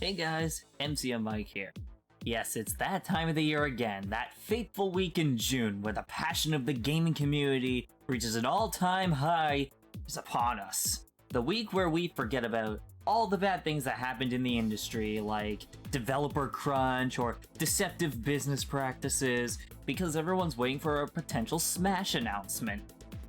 Hey guys, MCM Mike here. Yes, it's that time of the year again, that fateful week in June where the passion of the gaming community reaches an all-time high is upon us. The week where we forget about all the bad things that happened in the industry, like developer crunch or deceptive business practices, because everyone's waiting for a potential Smash announcement.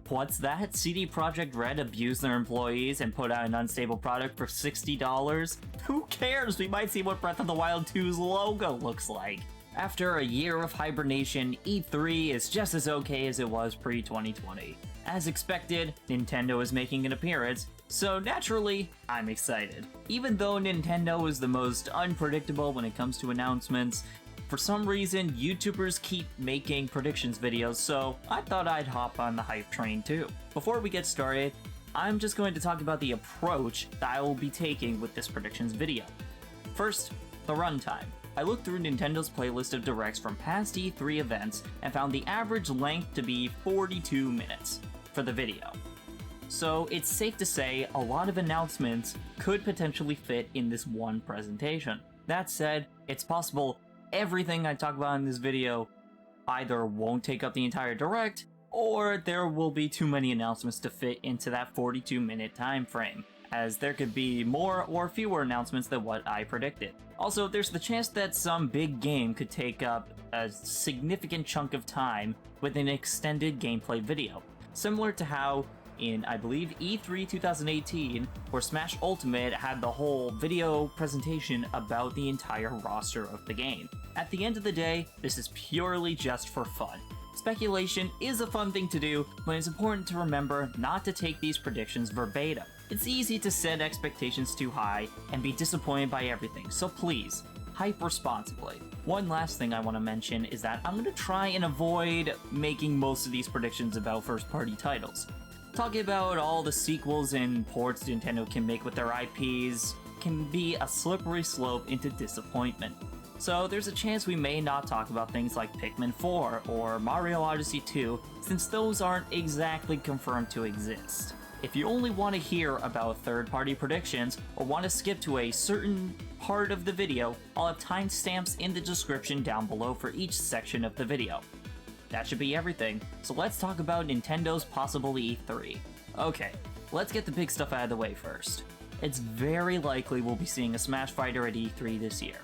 What's that? CD Projekt Red abused their employees and put out an unstable product for $60? Who cares? We might see what Breath of the Wild 2's logo looks like. After a year of hibernation, E3 is just as okay as it was pre-2020. As expected, Nintendo is making an appearance, so naturally, I'm excited. Even though Nintendo is the most unpredictable when it comes to announcements, for some reason, YouTubers keep making predictions videos, so I thought I'd hop on the hype train too. Before we get started, I'm just going to talk about the approach that I will be taking with this predictions video. First, the runtime. I looked through Nintendo's playlist of directs from past E3 events and found the average length to be 42 minutes for the video. So it's safe to say a lot of announcements could potentially fit in this one presentation. That said, it's possible everything I talk about in this video either won't take up the entire direct, or there will be too many announcements to fit into that 42-minute time frame, as there could be more or fewer announcements than what I predicted. Also, there's the chance that some big game could take up a significant chunk of time with an extended gameplay video, similar to how in, I believe, E3 2018, where Smash Ultimate had the whole video presentation about the entire roster of the game. At the end of the day, this is purely just for fun. Speculation is a fun thing to do, but it's important to remember not to take these predictions verbatim. It's easy to set expectations too high and be disappointed by everything, so please, hype responsibly. One last thing I want to mention is that I'm going to try and avoid making most of these predictions about first-party titles. Talking about all the sequels and ports Nintendo can make with their IPs can be a slippery slope into disappointment. So there's a chance we may not talk about things like Pikmin 4 or Mario Odyssey 2, since those aren't exactly confirmed to exist. If you only want to hear about third-party predictions or want to skip to a certain part of the video, I'll have timestamps in the description down below for each section of the video. That should be everything, so let's talk about Nintendo's possible E3. Okay, let's get the big stuff out of the way first. It's very likely we'll be seeing a Smash Fighter at E3 this year.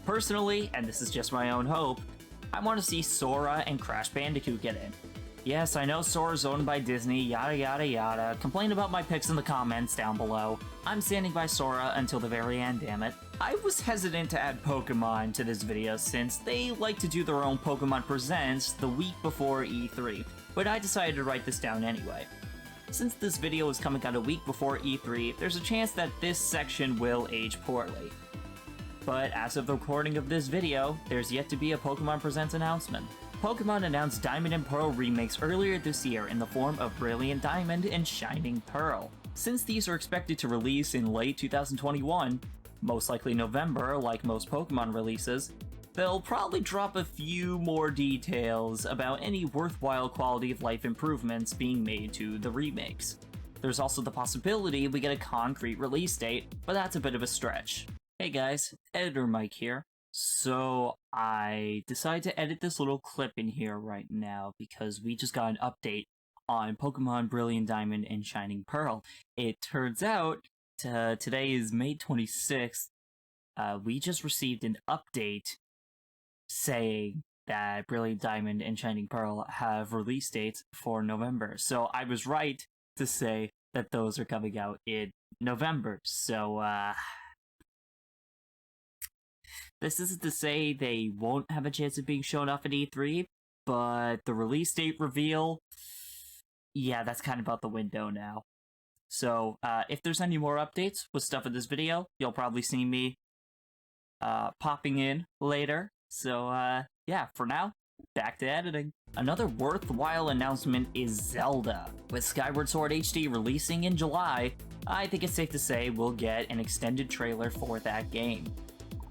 Personally, and this is just my own hope, I want to see Sora and Crash Bandicoot get in. Yes, I know Sora's owned by Disney, yada yada yada. Complain about my picks in the comments down below. I'm standing by Sora until the very end, damn it. I was hesitant to add Pokemon to this video since they like to do their own Pokemon Presents the week before E3, but I decided to write this down anyway. Since this video is coming out a week before E3, there's a chance that this section will age poorly. But as of the recording of this video, there's yet to be a Pokemon Presents announcement. Pokemon announced Diamond and Pearl remakes earlier this year in the form of Brilliant Diamond and Shining Pearl. Since these are expected to release in late 2021, most likely November like most Pokemon releases, they'll probably drop a few more details about any worthwhile quality of life improvements being made to the remakes. There's also the possibility we get a concrete release date, but that's a bit of a stretch. Hey guys, Editor Mike here. So I decided to edit this little clip in here right now because we just got an update on Pokemon Brilliant Diamond and Shining Pearl. It turns out today is May 26th. We just received an update saying that Brilliant Diamond and Shining Pearl have release dates for November. So I was right to say that those are coming out in November. So this isn't to say they won't have a chance of being shown off at E3, but the release date reveal, yeah, that's kind of out the window now. So, if there's any more updates with stuff in this video, you'll probably see me popping in later. So, yeah, for now, back to editing. Another worthwhile announcement is Zelda. With Skyward Sword HD releasing in July, I think it's safe to say we'll get an extended trailer for that game.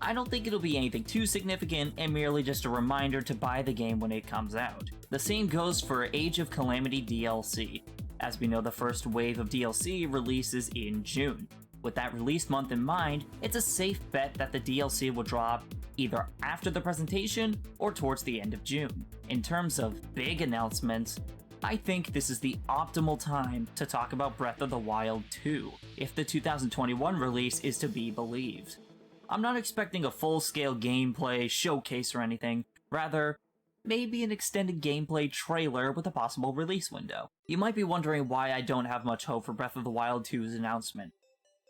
I don't think it'll be anything too significant and merely just a reminder to buy the game when it comes out. The same goes for Age of Calamity DLC. As we know, the first wave of DLC releases in June. With that release month in mind, it's a safe bet that the DLC will drop either after the presentation or towards the end of June. In terms of big announcements, I think this is the optimal time to talk about Breath of the Wild 2, if the 2021 release is to be believed. I'm not expecting a full-scale gameplay showcase or anything, rather, maybe an extended gameplay trailer with a possible release window. You might be wondering why I don't have much hope for Breath of the Wild 2's announcement.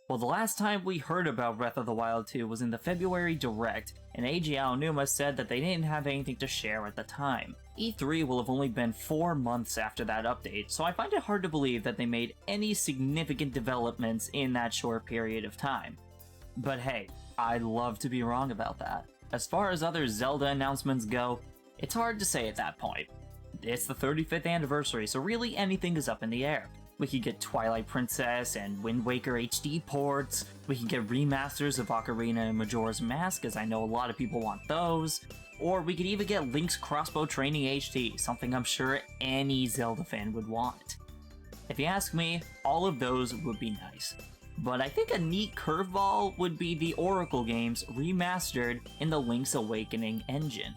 Well, the last time we heard about Breath of the Wild 2 was in the February Direct, and Eiji Aonuma said that they didn't have anything to share at the time. E3 will have only been 4 months after that update, so I find it hard to believe that they made any significant developments in that short period of time. But hey, I'd love to be wrong about that. As far as other Zelda announcements go, it's hard to say at that point. It's the 35th anniversary, so really anything is up in the air. We could get Twilight Princess and Wind Waker HD ports, we can get remasters of Ocarina and Majora's Mask, as I know a lot of people want those, or we could even get Link's Crossbow Training HD, something I'm sure any Zelda fan would want. If you ask me, all of those would be nice. But I think a neat curveball would be the Oracle games remastered in the Link's Awakening engine.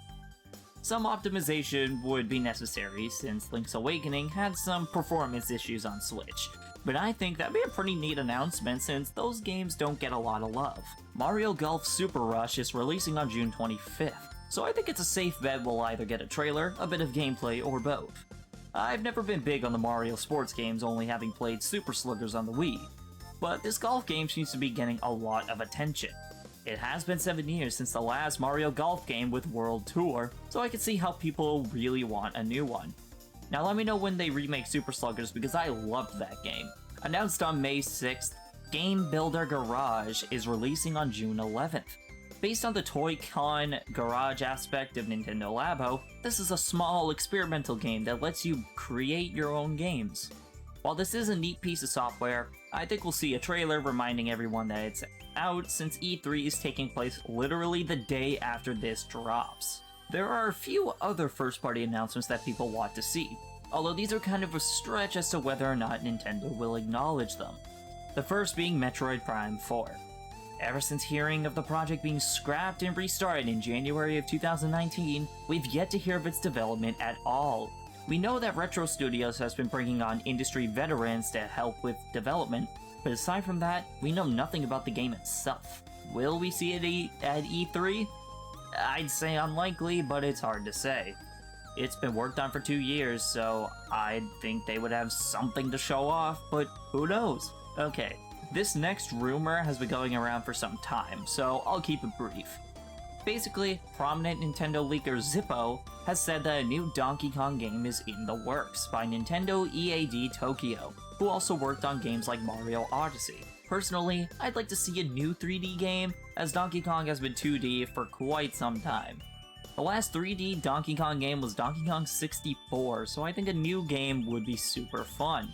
Some optimization would be necessary since Link's Awakening had some performance issues on Switch, but I think that'd be a pretty neat announcement since those games don't get a lot of love. Mario Golf Super Rush is releasing on June 25th, so I think it's a safe bet we'll either get a trailer, a bit of gameplay, or both. I've never been big on the Mario sports games, only having played Super Sluggers on the Wii, but this golf game seems to be getting a lot of attention. It has been 7 years since the last Mario Golf game with World Tour, so I can see how people really want a new one. Now let me know when they remake Super Sluggers because I loved that game. Announced on May 6th, Game Builder Garage is releasing on June 11th. Based on the Toy-Con Garage aspect of Nintendo Labo, this is a small experimental game that lets you create your own games. While this is a neat piece of software, I think we'll see a trailer reminding everyone that it's out since E3 is taking place literally the day after this drops. There are a few other first-party announcements that people want to see, although these are kind of a stretch as to whether or not Nintendo will acknowledge them. The first being Metroid Prime 4. Ever since hearing of the project being scrapped and restarted in January of 2019, we've yet to hear of its development at all. We know that Retro Studios has been bringing on industry veterans to help with development, but aside from that, we know nothing about the game itself. Will we see it at E3? I'd say unlikely, but it's hard to say. It's been worked on for 2 years, so I'd think they would have something to show off, but who knows? Okay, this next rumor has been going around for some time, so I'll keep it brief. Basically, prominent Nintendo leaker Zippo has said that a new Donkey Kong game is in the works by Nintendo EAD Tokyo, who also worked on games like Mario Odyssey. Personally, I'd like to see a new 3D game, as Donkey Kong has been 2D for quite some time. The last 3D Donkey Kong game was Donkey Kong 64, so I think a new game would be super fun.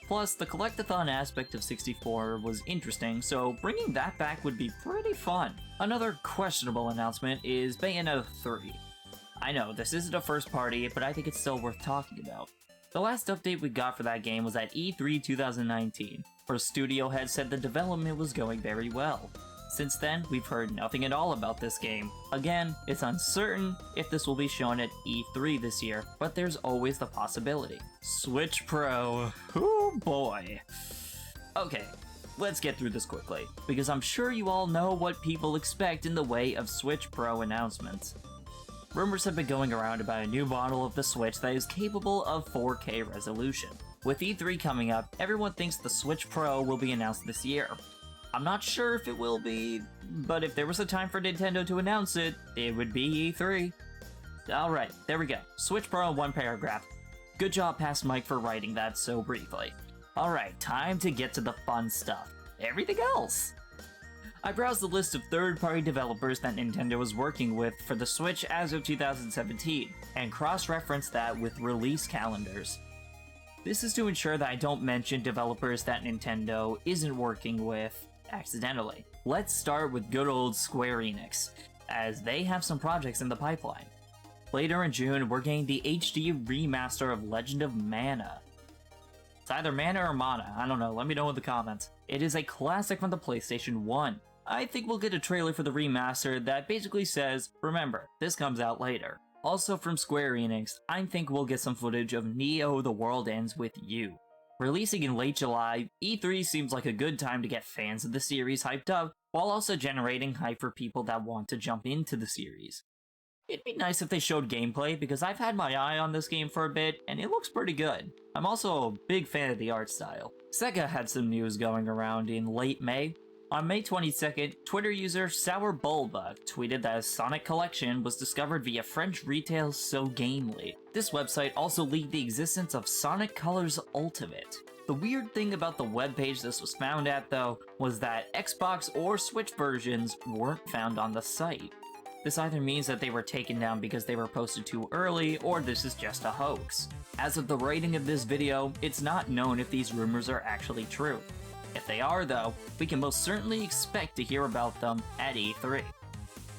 Plus, the collectathon aspect of 64 was interesting, so bringing that back would be pretty fun. Another questionable announcement is Bayonetta 3. I know, this isn't a first party, but I think it's still worth talking about. The last update we got for that game was at E3 2019, where Studio Head said the development was going very well. Since then, we've heard nothing at all about this game. Again, it's uncertain if this will be shown at E3 this year, but there's always the possibility. Switch Pro, oh boy. Okay, let's get through this quickly, because I'm sure you all know what people expect in the way of Switch Pro announcements. Rumors have been going around about a new model of the Switch that is capable of 4K resolution. With E3 coming up, everyone thinks the Switch Pro will be announced this year. I'm not sure if it will be, but if there was a time for Nintendo to announce it, it would be E3. Alright, there we go. Switch Pro in one paragraph. Good job, Past Mike, for writing that so briefly. Alright, time to get to the fun stuff. Everything else! I browsed the list of third-party developers that Nintendo was working with for the Switch as of 2017, and cross-referenced that with release calendars. This is to ensure that I don't mention developers that Nintendo isn't working with accidentally. Let's start with good old Square Enix, as they have some projects in the pipeline. Later in June, we're getting the HD remaster of Legend of Mana. It's either mana or mana, I don't know, let me know in the comments. It is a classic from the PlayStation 1. I think we'll get a trailer for the remaster that basically says, remember, this comes out later. Also from Square Enix, I think we'll get some footage of Neo The World Ends With You. Releasing in late July, E3 seems like a good time to get fans of the series hyped up, while also generating hype for people that want to jump into the series. It'd be nice if they showed gameplay, because I've had my eye on this game for a bit, and it looks pretty good. I'm also a big fan of the art style. Sega had some news going around in late May. On May 22nd, Twitter user Sour Bulba tweeted that a Sonic collection was discovered via French retail So Gamely. This website also leaked the existence of Sonic Colors Ultimate. The weird thing about the webpage this was found at, though, was that Xbox or Switch versions weren't found on the site. This either means that they were taken down because they were posted too early, or this is just a hoax. As of the writing of this video, it's not known if these rumors are actually true. If they are, though, we can most certainly expect to hear about them at E3.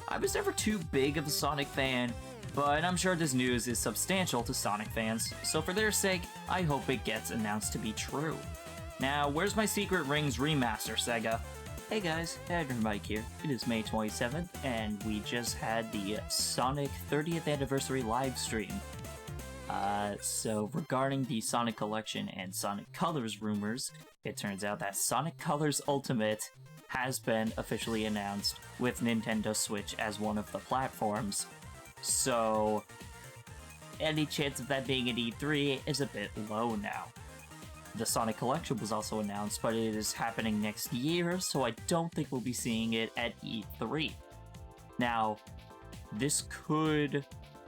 I was never too big of a Sonic fan, but I'm sure this news is substantial to Sonic fans, so for their sake, I hope it gets announced to be true. Now, where's my Secret Rings remaster, Sega? Hey guys, Editor Mike here. It is May 27th, and we just had the Sonic 30th Anniversary live stream. So regarding the Sonic Collection and Sonic Colors rumors, it turns out that Sonic Colors Ultimate has been officially announced with Nintendo Switch as one of the platforms. So, any chance of that being at E3 is a bit low now. The Sonic Collection was also announced, but it is happening next year, so I don't think we'll be seeing it at E3. Now, this could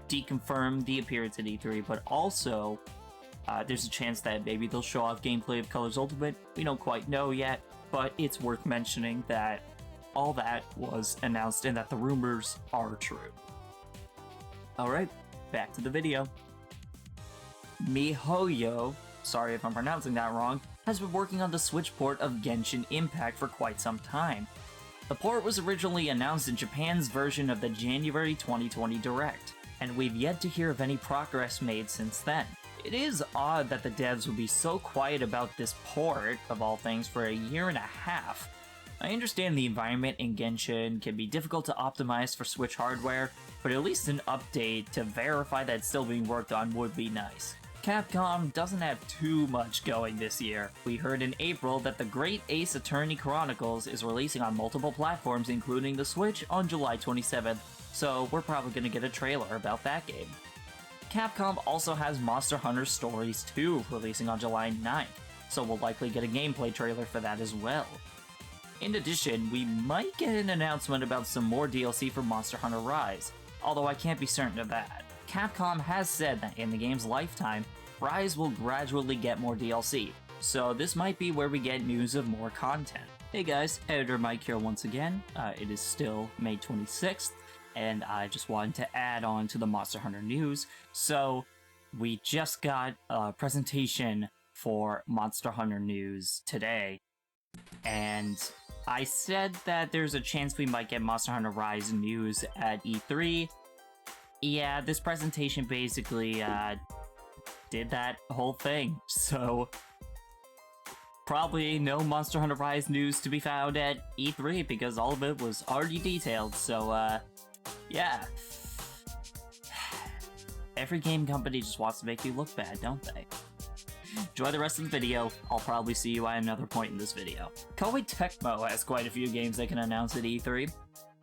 deconfirm the appearance at E3, but also, there's a chance that maybe they'll show off gameplay of Colors Ultimate. We don't quite know yet, but it's worth mentioning that all that was announced and that the rumors are true. Alright, back to the video. MiHoYo, sorry if I'm pronouncing that wrong, has been working on the Switch port of Genshin Impact for quite some time. The port was originally announced in Japan's version of the January 2020 Direct, and we've yet to hear of any progress made since then. It is odd that the devs would be so quiet about this port, of all things, for a year and a half. I understand the environment in Genshin can be difficult to optimize for Switch hardware, but at least an update to verify that it's still being worked on would be nice. Capcom doesn't have too much going this year. We heard in April that the Great Ace Attorney Chronicles is releasing on multiple platforms including the Switch on July 27th, so we're probably going to get a trailer about that game. Capcom also has Monster Hunter Stories 2 releasing on July 9th, so we'll likely get a gameplay trailer for that as well. In addition, we might get an announcement about some more DLC for Monster Hunter Rise, although I can't be certain of that. Capcom has said that in the game's lifetime, Rise will gradually get more DLC, so this might be where we get news of more content. Hey guys, Editor Mike here once again. It is still May 26th, and I just wanted to add on to the Monster Hunter news. So, we just got a presentation for Monster Hunter news today, and I said that there's a chance we might get Monster Hunter Rise news at E3. Yeah, this presentation basically did that whole thing, so probably no Monster Hunter Rise news to be found at E3 because all of it was already detailed, so yeah. Every game company just wants to make you look bad, don't they? Enjoy the rest of the video. I'll probably see you at another point in this video. Koei Tecmo has quite a few games they can announce at E3.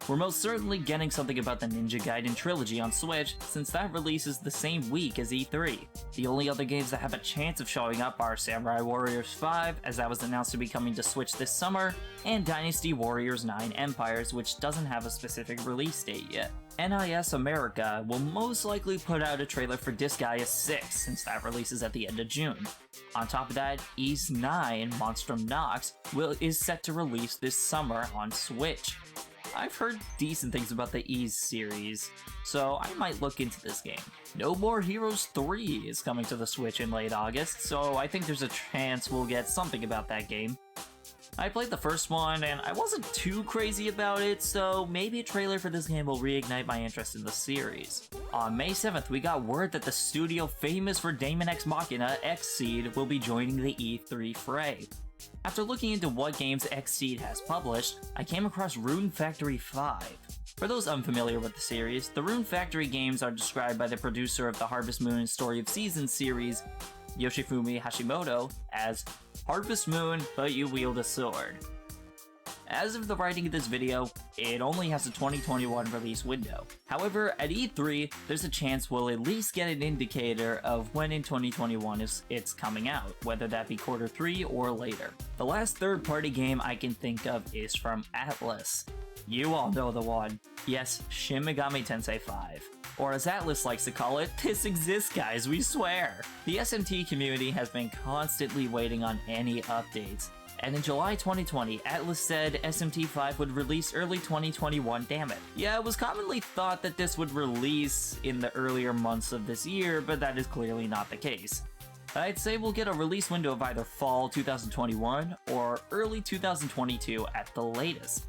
We're most certainly getting something about the Ninja Gaiden trilogy on Switch, since that releases the same week as E3. The only other games that have a chance of showing up are Samurai Warriors 5, as that was announced to be coming to Switch this summer, and Dynasty Warriors 9 Empires, which doesn't have a specific release date yet. NIS America will most likely put out a trailer for Disgaea 6, since that releases at the end of June. On top of that, Ys 9 Monstrum Nox is set to release this summer on Switch. I've heard decent things about the Ys series, so I might look into this game. No More Heroes 3 is coming to the Switch in late August, so I think there's a chance we'll get something about that game. I played the first one, and I wasn't too crazy about it, so maybe a trailer for this game will reignite my interest in the series. On May 7th, we got word that the studio famous for Daemon X Machina, Xseed, will be joining the E3 fray. After looking into what games Xseed has published, I came across Rune Factory 5. For those unfamiliar with the series, the Rune Factory games are described by the producer of the Harvest Moon Story of Seasons series, Yoshifumi Hashimoto, as Harvest Moon, but you wield a sword. As of the writing of this video, it only has a 2021 release window. However, at E3, there's a chance we'll at least get an indicator of when in 2021 it's coming out, whether that be quarter 3 or later. The last third-party game I can think of is from Atlus. You all know the one. Yes, Shin Megami Tensei 5. Or as Atlus likes to call it, this exists guys, we swear! The SMT community has been constantly waiting on any updates, and in July 2020, Atlus said SMT5 would release early 2021, damn it. Yeah, it was commonly thought that this would release in the earlier months of this year, but that is clearly not the case. I'd say we'll get a release window of either fall 2021 or early 2022 at the latest.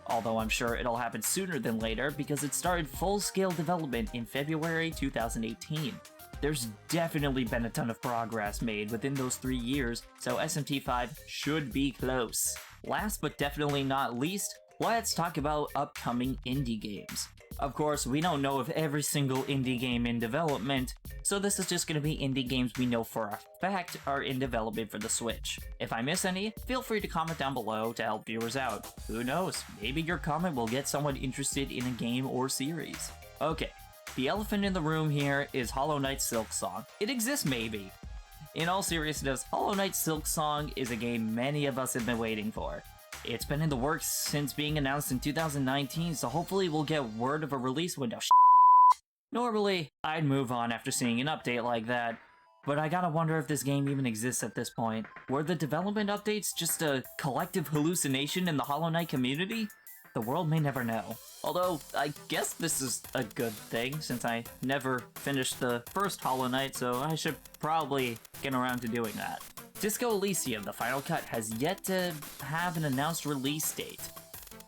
Although I'm sure it'll happen sooner than later because it started full-scale development in February 2018. There's definitely been a ton of progress made within those 3 years, so SMT5 should be close. Last but definitely not least, let's talk about upcoming indie games. Of course, we don't know of every single indie game in development, so this is just going to be indie games we know for a fact are in development for the Switch. If I miss any, feel free to comment down below to help viewers out. Who knows, maybe your comment will get someone interested in a game or series. Okay, the elephant in the room here is Hollow Knight Silksong. It exists maybe. In all seriousness, Hollow Knight Silksong is a game many of us have been waiting for. It's been in the works since being announced in 2019, so hopefully we'll get word of a release window. Normally, I'd move on after seeing an update like that, but I gotta wonder if this game even exists at this point. Were the development updates just a collective hallucination in the Hollow Knight community? The world may never know. Although, I guess this is a good thing, since I never finished the first Hollow Knight, so I should probably get around to doing that. Disco Elysium, the final cut, has yet to have an announced release date.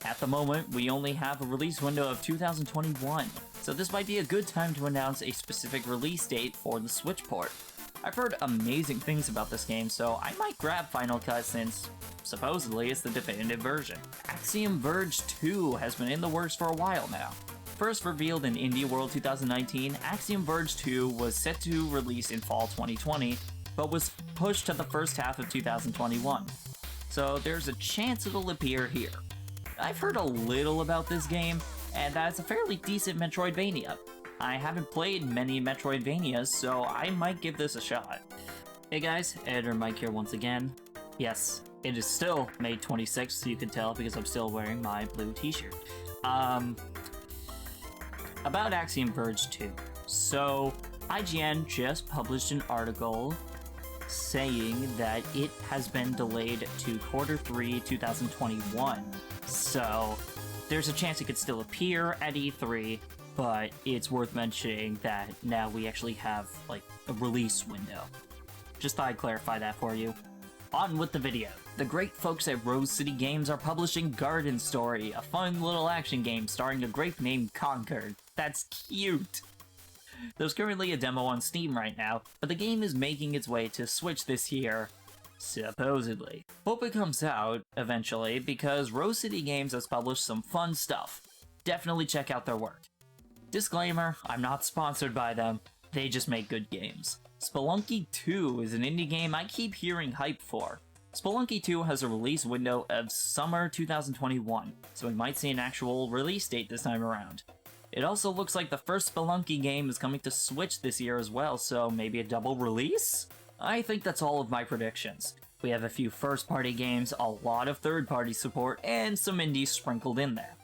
At the moment, we only have a release window of 2021, so this might be a good time to announce a specific release date for the Switch port. I've heard amazing things about this game, so I might grab Final Cut since, supposedly, it's the definitive version. Axiom Verge 2 has been in the works for a while now. First revealed in Indie World 2019, Axiom Verge 2 was set to release in fall 2020, but was pushed to the first half of 2021. So there's a chance it'll appear here. I've heard a little about this game, and that it's a fairly decent Metroidvania. I haven't played many Metroidvanias, so I might give this a shot. Hey guys, Editor Mike here once again. Yes, it is still May 26th, so you can tell because I'm still wearing my blue t-shirt. About Axiom Verge 2. So, IGN just published an article saying that it has been delayed to quarter 3 2021. So there's a chance it could still appear at E3, but it's worth mentioning that now we actually have like a release window. Just thought I'd clarify that for you. On with the video. The great folks at Rose City Games are publishing Garden Story, a fun little action game starring a grape named Concord. That's cute! There's currently a demo on Steam right now, but the game is making its way to Switch this year, supposedly. Hope it comes out eventually, because Rose City Games has published some fun stuff. Definitely check out their work. Disclaimer, I'm not sponsored by them, they just make good games. Spelunky 2 is an indie game I keep hearing hype for. Spelunky 2 has a release window of summer 2021, so we might see an actual release date this time around. It also looks like the first Spelunky game is coming to Switch this year as well, so maybe a double release? I think that's all of my predictions. We have a few first-party games, a lot of third-party support, and some indies sprinkled in there.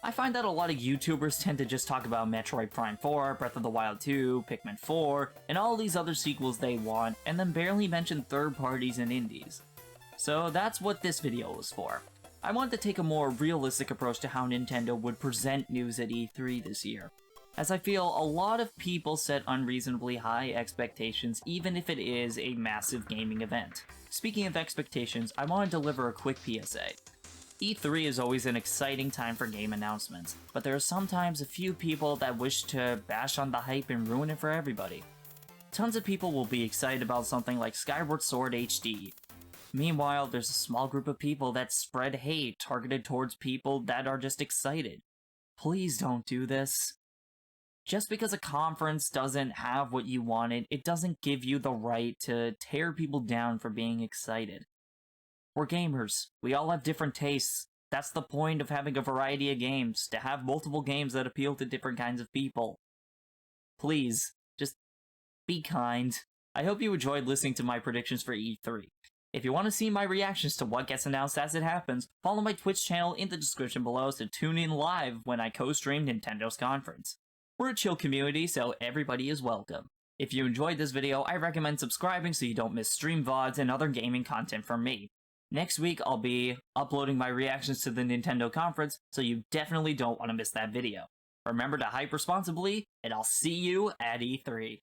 I find that a lot of YouTubers tend to just talk about Metroid Prime 4, Breath of the Wild 2, Pikmin 4, and all these other sequels they want, and then barely mention third parties and indies. So that's what this video was for. I wanted to take a more realistic approach to how Nintendo would present news at E3 this year. as I feel a lot of people set unreasonably high expectations even if it is a massive gaming event. Speaking of expectations, I want to deliver a quick PSA. E3 is always an exciting time for game announcements, but there are sometimes a few people that wish to bash on the hype and ruin it for everybody. Tons of people will be excited about something like Skyward Sword HD. Meanwhile, there's a small group of people that spread hate targeted towards people that are just excited. Please don't do this. Just because a conference doesn't have what you wanted, it doesn't give you the right to tear people down for being excited. We're gamers. We all have different tastes. That's the point of having a variety of games, to have multiple games that appeal to different kinds of people. Please, just be kind. I hope you enjoyed listening to my predictions for E3. If you want to see my reactions to what gets announced as it happens, follow my Twitch channel in the description below to tune in live when I co-stream Nintendo's conference. We're a chill community, so everybody is welcome. If you enjoyed this video, I recommend subscribing so you don't miss stream VODs and other gaming content from me. Next week, I'll be uploading my reactions to the Nintendo conference, so you definitely don't want to miss that video. Remember to hype responsibly, and I'll see you at E3.